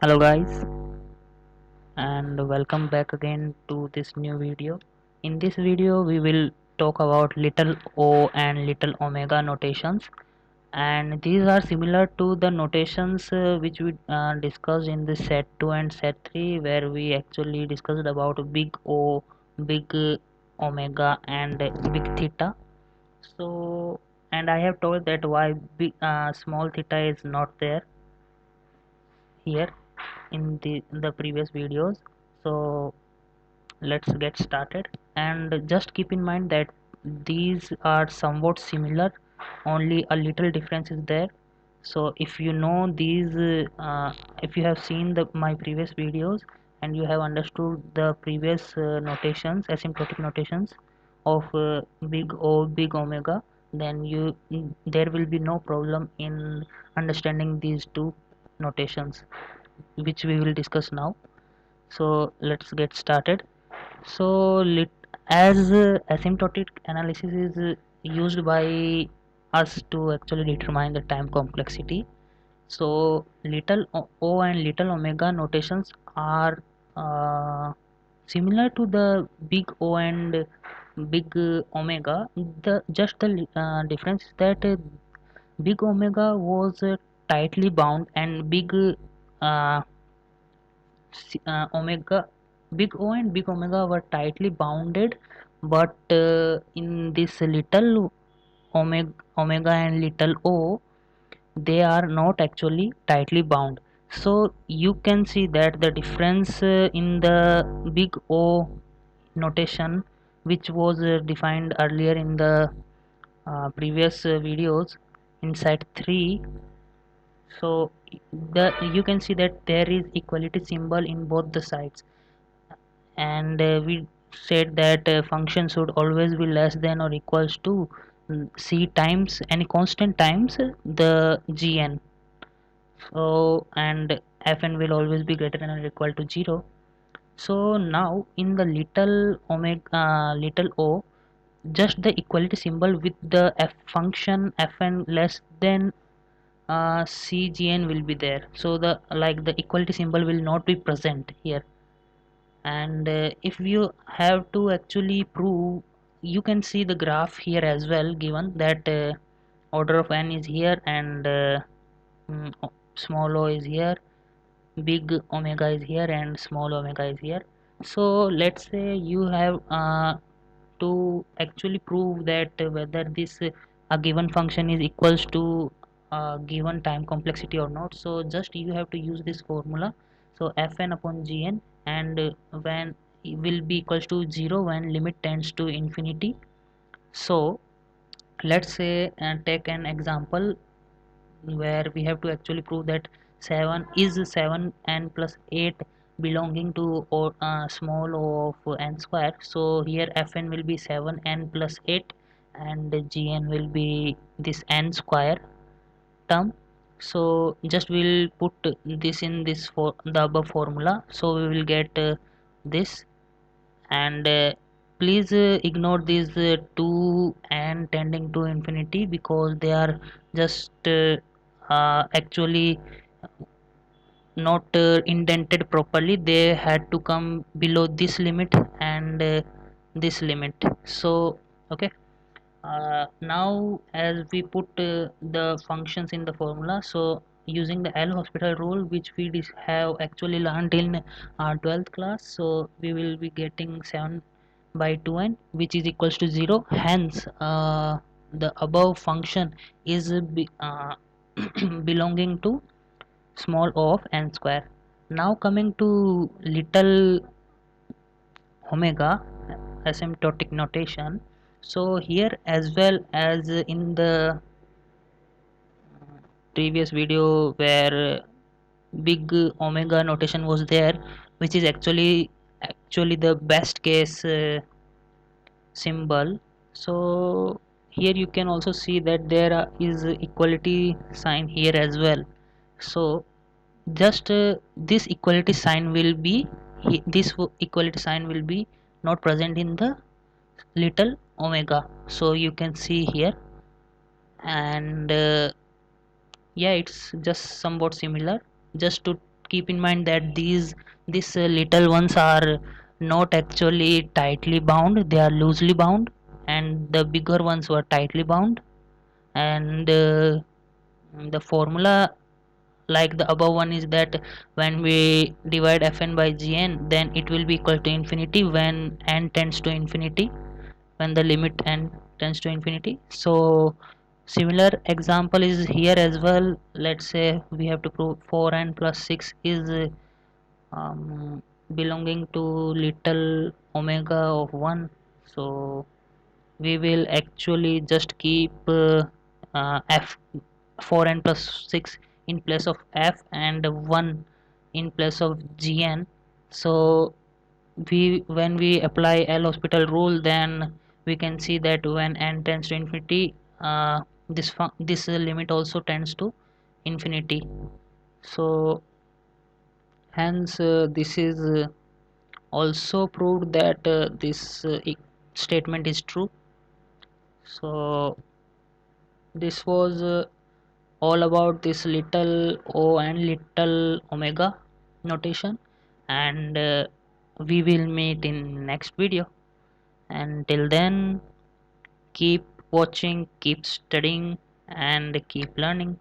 Hello guys, and welcome back again to this new video. In this video we will talk about little o and little omega notations, and these are similar to the notations which we discussed in the set 2 and set 3, where we actually discussed about big O, big omega and big theta. So, and I have told that why big small theta is not there here in the previous videos. So let's get started, and just keep in mind that these are somewhat similar, only a little difference is there. So if you know these if you have seen my previous videos and you have understood the previous notations, asymptotic notations of big O, big omega, then there will be no problem in understanding these two notations, which we will discuss now. So let's get started. So as asymptotic analysis is used by us to actually determine the time complexity. So little o and little omega notations are similar to the big O and big omega. The difference is that big omega was tightly bound, and uh, omega big O and big omega were tightly bounded, but in this little omega and little o, they are not actually tightly bound. So you can see that the difference in the big O notation, which was defined earlier in the previous videos in set 3. So you can see that there is equality symbol in both the sides, and we said that function should always be less than or equals to c times any constant times the gn. So and fn will always be greater than or equal to 0. So now in the little omega little o, just the equality symbol with the f function fn less than cgn will be there. So the equality symbol will not be present here. And if you have to actually prove, you can see the graph here as well, given that order of n is here, and small o is here, big omega is here, and small omega is here. So let's say you have to actually prove that whether this a given function is equals to a given time complexity or not. So just you have to use this formula. So fn upon gn, and when will be equals to 0 when limit tends to infinity. So let's say and take an example where we have to actually prove that 7 is 7n plus 8 belonging to or small o of n square. So here fn will be 7n plus 8, and gn will be this n square term. So just we'll put this in this for the above formula, so we will get this. And please ignore these 2 and tending to infinity, because they are just actually not indented properly. They had to come below this limit and this limit. So okay, now as we put the functions in the formula, so using the L'Hospital rule, which we have actually learned in our 12th class, so we will be getting 7 by 2n, which is equals to 0. Hence the above function is belonging to small o of n square. Now coming to little omega asymptotic notation. So here as well as in the previous video where big omega notation was there, which is actually the best case symbol. So here you can also see that there is equality sign here as well. So just this equality sign will be equality sign will be not present in the little omega. So you can see here, and yeah, it's just somewhat similar. Just to keep in mind that these little ones are not actually tightly bound, they are loosely bound, and the bigger ones were tightly bound. And the formula like the above one is that when we divide fn by gn, then it will be equal to infinity when n tends to infinity, when the limit n tends to infinity. So similar example is here as well. Let's say we have to prove 4n plus 6 is belonging to little omega of 1. So we will actually just keep f 4n plus 6 in place of f and 1 in place of gn. So we when we apply L'Hospital rule, then we can see that when n tends to infinity, this limit also tends to infinity. So hence this is also proved that this statement is true. So this was all about this little o and little omega notation, and we will meet in next video. Until then, keep watching, keep studying, and keep learning.